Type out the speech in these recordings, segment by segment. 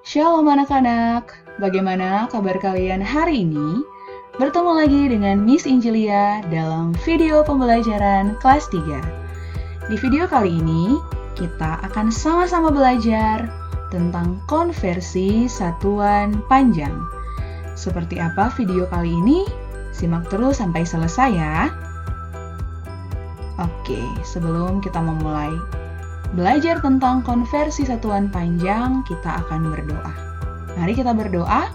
Shalom anak-anak, bagaimana kabar kalian hari ini? Bertemu lagi dengan Miss Injilia dalam video pembelajaran kelas 3. Di video kali ini, kita akan sama-sama belajar tentang konversi satuan panjang. Seperti apa video kali ini? Simak terus sampai selesai ya. Oke, sebelum kita memulai belajar tentang konversi satuan panjang, kita akan berdoa. Mari kita berdoa.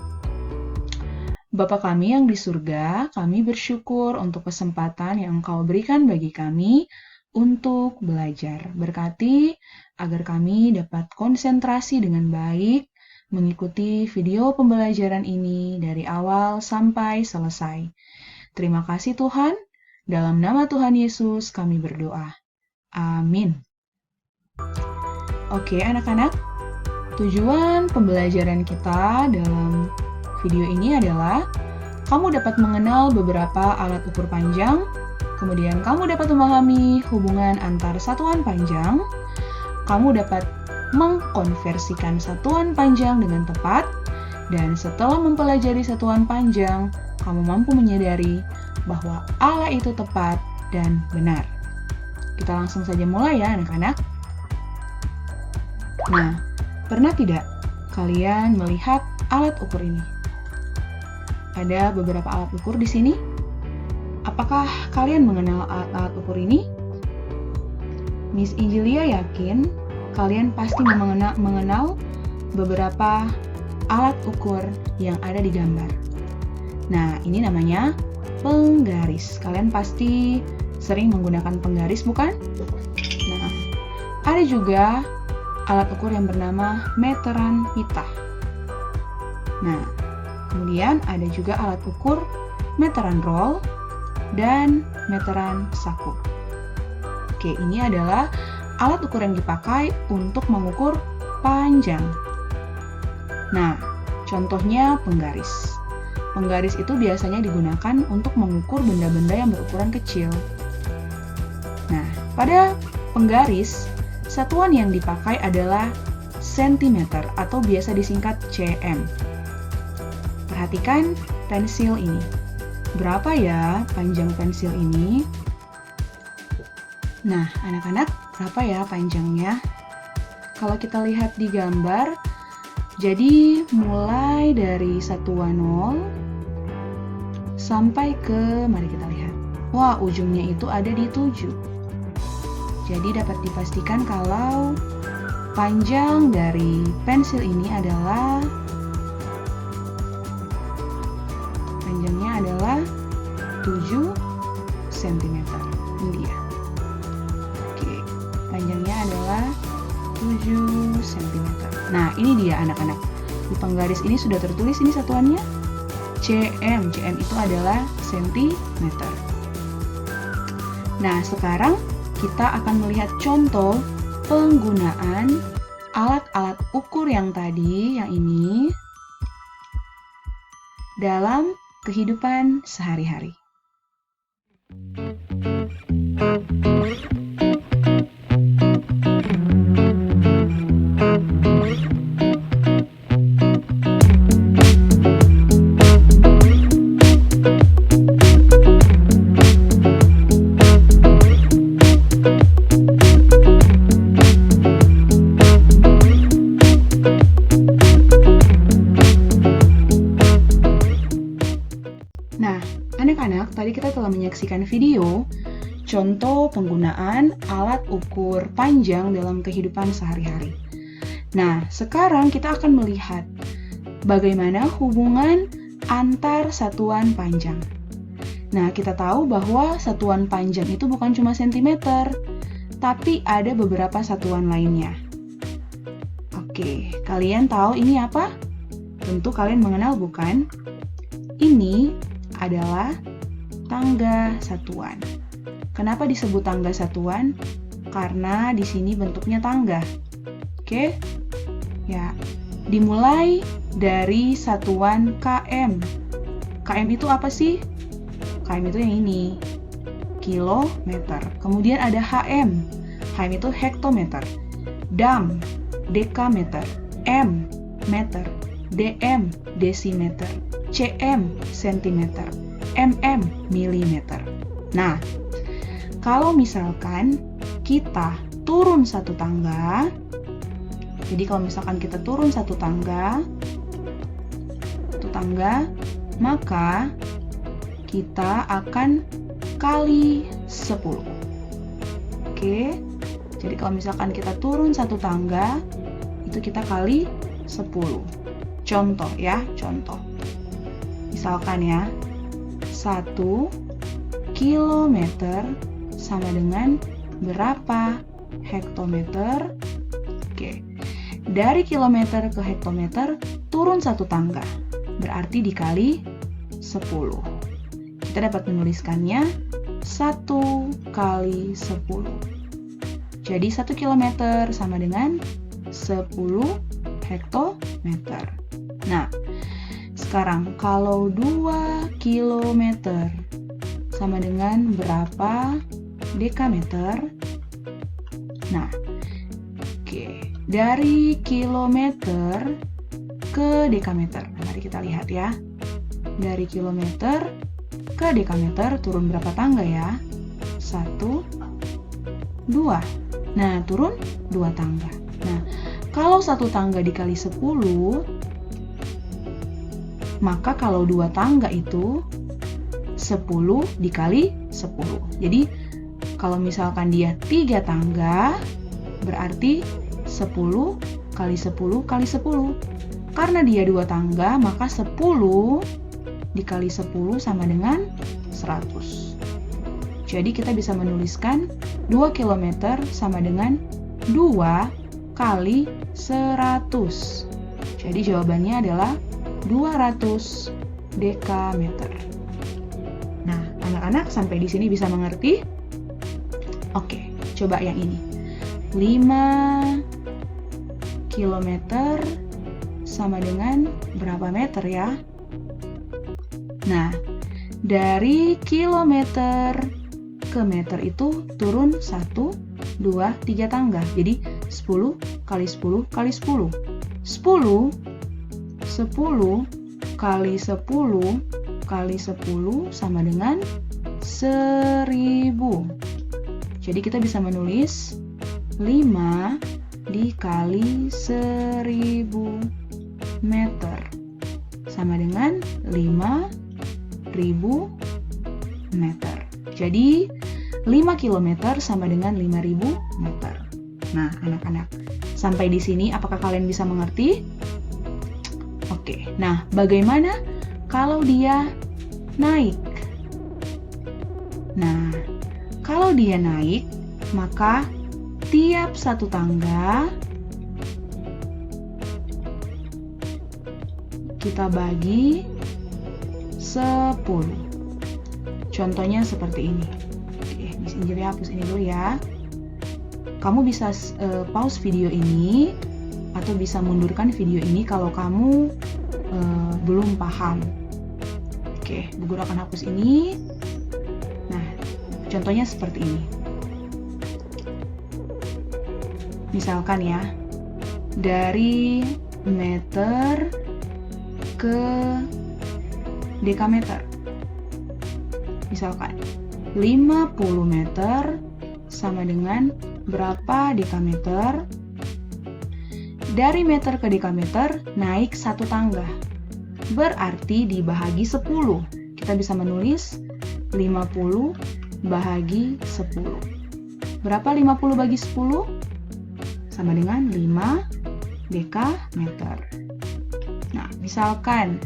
Bapa kami yang di surga, kami bersyukur untuk kesempatan yang Engkau berikan bagi kami untuk belajar. Berkati agar kami dapat konsentrasi dengan baik, mengikuti video pembelajaran ini dari awal sampai selesai. Terima kasih Tuhan, dalam nama Tuhan Yesus kami berdoa. Amin. Oke anak-anak, tujuan pembelajaran kita dalam video ini adalah kamu dapat mengenal beberapa alat ukur panjang, kemudian kamu dapat memahami hubungan antar satuan panjang, kamu dapat mengkonversikan satuan panjang dengan tepat, dan setelah mempelajari satuan panjang, kamu mampu menyadari bahwa Allah itu tepat dan benar. Kita langsung saja mulai ya anak-anak. Nah, pernah tidak kalian melihat alat ukur ini? Ada beberapa alat ukur di sini. Apakah kalian mengenal alat-alat ukur ini? Miss Injilia yakin kalian pasti mengenal beberapa alat ukur yang ada di gambar. Nah, ini namanya penggaris. Kalian pasti sering menggunakan penggaris, bukan? Nah, ada juga alat ukur yang bernama meteran pita. Nah, kemudian ada juga alat ukur meteran roll dan meteran saku. Oke, ini adalah alat ukur yang dipakai untuk mengukur panjang. Nah, contohnya penggaris. Penggaris itu biasanya digunakan untuk mengukur benda-benda yang berukuran kecil. Nah, pada penggaris, satuan yang dipakai adalah sentimeter atau biasa disingkat cm. Perhatikan pensil ini. Berapa ya panjang pensil ini? Nah, anak-anak, berapa ya panjangnya? Kalau kita lihat di gambar, jadi mulai dari satuan 0 sampai ke, mari kita lihat. Wah, ujungnya itu ada di 7. Jadi dapat dipastikan kalau panjang dari pensil ini adalah panjangnya adalah 7 cm. Ini dia. Oke, panjangnya adalah 7 cm. Nah, ini dia anak-anak. Di penggaris ini sudah tertulis ini satuannya cm. Cm itu adalah sentimeter. Nah, sekarang kita akan melihat contoh penggunaan alat-alat ukur yang tadi, yang ini, dalam kehidupan sehari-hari. Anak-anak, tadi kita telah menyaksikan video contoh penggunaan alat ukur panjang dalam kehidupan sehari-hari. Nah, sekarang kita akan melihat bagaimana hubungan antar satuan panjang. Nah, kita tahu bahwa satuan panjang itu bukan cuma sentimeter, tapi ada beberapa satuan lainnya. Oke, kalian tahu ini apa? Tentu kalian mengenal, bukan? Ini adalah tangga satuan. Kenapa disebut tangga satuan? Karena di sini bentuknya tangga. Oke? Ya, dimulai dari satuan km. Km itu apa sih? Km itu yang ini. Kilometer. Kemudian ada HM. HM itu hektometer. Dam, dekameter. M, meter, dm desimeter, cm sentimeter, mm milimeter. Nah, kalau misalkan kita turun satu tangga, jadi kalau misalkan kita turun satu tangga, maka kita akan kali 10. Oke, jadi kalau misalkan kita turun satu tangga, itu kita kali 10. Contoh ya, contoh. Misalkan ya, 1 kilometer sama dengan berapa hektometer? Oke, dari kilometer ke hektometer turun satu tangga, berarti dikali 10. Kita dapat menuliskannya 1 kali 10. Jadi 1 kilometer sama dengan 10 hektometer. Nah, sekarang kalau 2 kilometer sama dengan berapa dekameter? Nah, oke, dari kilometer ke dekameter. Mari kita lihat ya. Dari kilometer ke dekameter turun berapa tangga ya? 1, 2. Nah, turun 2 tangga. Nah, kalau 1 tangga dikali 10, maka kalau 2 tangga itu 10 dikali 10. Jadi, kalau misalkan dia 3 tangga, berarti 10 kali 10 kali 10. Karena dia 2 tangga, maka 10 dikali 10 sama dengan 100. Jadi kita bisa menuliskan 2 km sama dengan 2 kali 100. Jadi jawabannya adalah 200 dekameter. Nah, anak-anak sampai di sini bisa mengerti? Oke, coba yang ini. 5 km sama dengan berapa meter ya? Nah, dari kilometer ke meter itu turun 1, 2, 3 tangga. Jadi 10 kali 10 kali 10. 10 kali 10 kali 10 sama dengan 1000. Jadi kita bisa menulis 5 dikali 1000 meter sama dengan 5.000 meter. Jadi 5 km sama dengan 5.000 meter. Nah, anak-anak, sampai di sini apakah kalian bisa mengerti? Oke, nah bagaimana kalau dia naik? Nah, kalau dia naik, maka tiap satu tangga kita bagi 10. Contohnya seperti ini. Oke, Miss Injili hapus ini dulu ya. Kamu bisa pause video ini atau bisa mundurkan video ini kalau kamu belum paham. Oke, Bu Guru akan hapus ini. Nah, contohnya seperti ini. Misalkan ya, dari meter ke dekameter. Misalkan 50 meter sama dengan berapa dekameter? Dari meter ke dekameter naik 1 tangga. Berarti dibagi 10. Kita bisa menulis 50 bahagi 10. Berapa 50 bagi 10? Sama dengan 5 dekameter. Nah, misalkan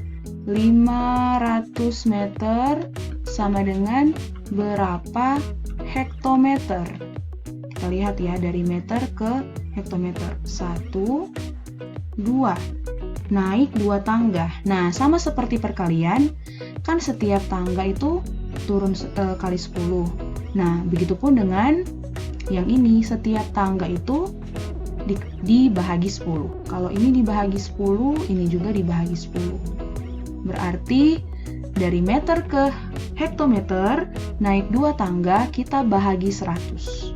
500 meter sama dengan berapa hektometer? Kita lihat ya, dari meter ke hektometer. 1, 2. Naik 2 tangga. Nah, sama seperti perkalian, kan setiap tangga itu turun kali 10. Nah, begitupun dengan yang ini, setiap tangga itu dibahagi 10. Kalau ini dibahagi 10, ini juga dibahagi 10. Berarti dari meter ke hektometer naik 2 tangga, kita bahagi 100.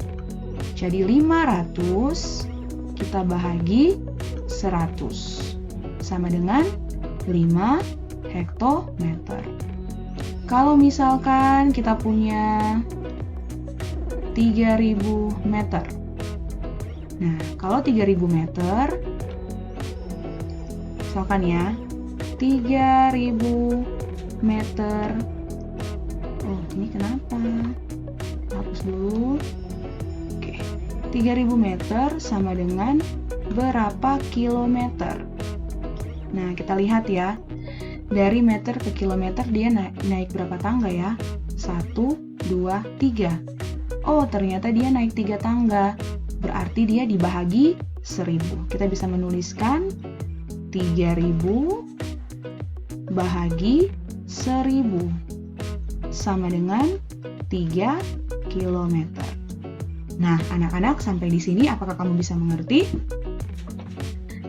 Jadi 500 kita bahagi 100. sama dengan 5 hektometer. Kalau misalkan kita punya 3.000 meter. Nah, kalau 3.000 meter, misalkan ya, 3.000 meter. Oh, ini kenapa? Hapus dulu. Oke, 3.000 meter sama dengan berapa kilometer? Nah, kita lihat ya. Dari meter ke kilometer dia naik berapa tangga ya? 1, 2, 3. Oh, ternyata dia naik 3 tangga. Berarti dia dibahagi 1.000. Kita bisa menuliskan 3.000 bahagi 1.000 sama dengan 3 kilometer. Nah, anak-anak, sampai di sini apakah kamu bisa mengerti?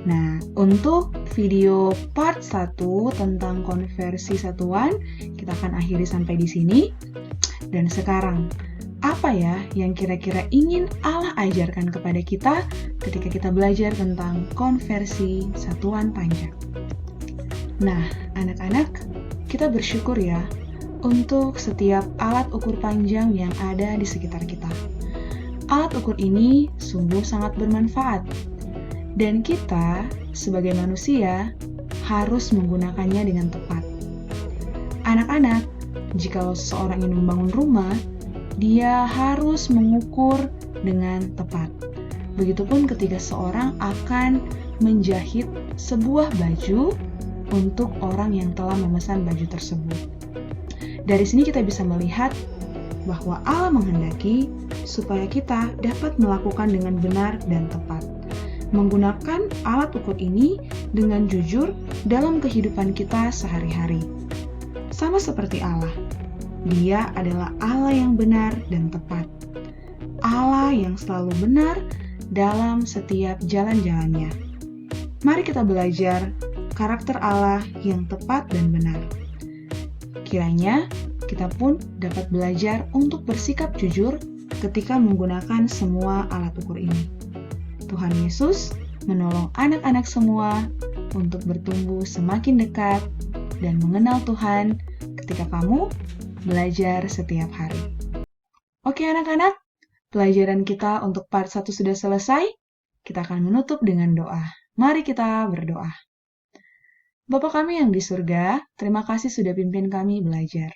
Nah, untuk video part 1 tentang konversi satuan, kita akan akhiri sampai di sini. Dan sekarang, apa ya yang kira-kira ingin Allah ajarkan kepada kita ketika kita belajar tentang konversi satuan panjang? Nah, anak-anak, kita bersyukur ya untuk setiap alat ukur panjang yang ada di sekitar kita. Alat ukur ini sungguh sangat bermanfaat. Dan kita, sebagai manusia, harus menggunakannya dengan tepat. Anak-anak, jika seseorang ingin membangun rumah, dia harus mengukur dengan tepat. Begitupun ketika seorang akan menjahit sebuah baju untuk orang yang telah memesan baju tersebut. Dari sini kita bisa melihat bahwa Allah menghendaki supaya kita dapat melakukan dengan benar dan tepat. Menggunakan alat ukur ini dengan jujur dalam kehidupan kita sehari-hari. Sama seperti Allah, Dia adalah Allah yang benar dan tepat. Allah yang selalu benar dalam setiap jalan-jalannya. Mari kita belajar karakter Allah yang tepat dan benar. Kiranya kita pun dapat belajar untuk bersikap jujur ketika menggunakan semua alat ukur ini. Tuhan Yesus menolong anak-anak semua untuk bertumbuh semakin dekat dan mengenal Tuhan ketika kamu belajar setiap hari. Oke anak-anak, pelajaran kita untuk part 1 sudah selesai. Kita akan menutup dengan doa. Mari kita berdoa. Bapa kami yang di surga, terima kasih sudah pimpin kami belajar.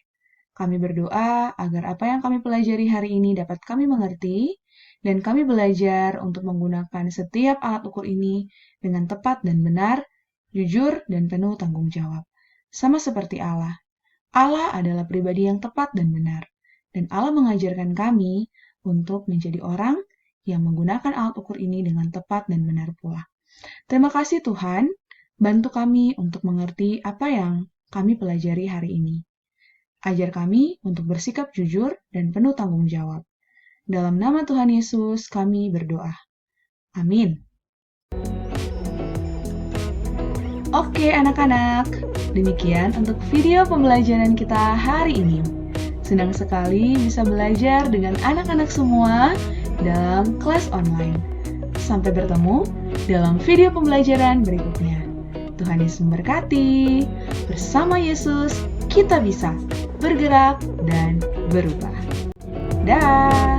Kami berdoa agar apa yang kami pelajari hari ini dapat kami mengerti, dan kami belajar untuk menggunakan setiap alat ukur ini dengan tepat dan benar, jujur dan penuh tanggung jawab. Sama seperti Allah. Allah adalah pribadi yang tepat dan benar, dan Allah mengajarkan kami untuk menjadi orang yang menggunakan alat ukur ini dengan tepat dan benar pula. Terima kasih Tuhan, bantu kami untuk mengerti apa yang kami pelajari hari ini. Ajar kami untuk bersikap jujur dan penuh tanggung jawab. Dalam nama Tuhan Yesus kami berdoa. Amin. Oke anak-anak, demikian untuk video pembelajaran kita hari ini. Senang sekali bisa belajar dengan anak-anak semua dalam kelas online. Sampai bertemu dalam video pembelajaran berikutnya. Tuhan Yesus memberkati. Bersama Yesus, kita bisa bergerak dan berubah. Dah.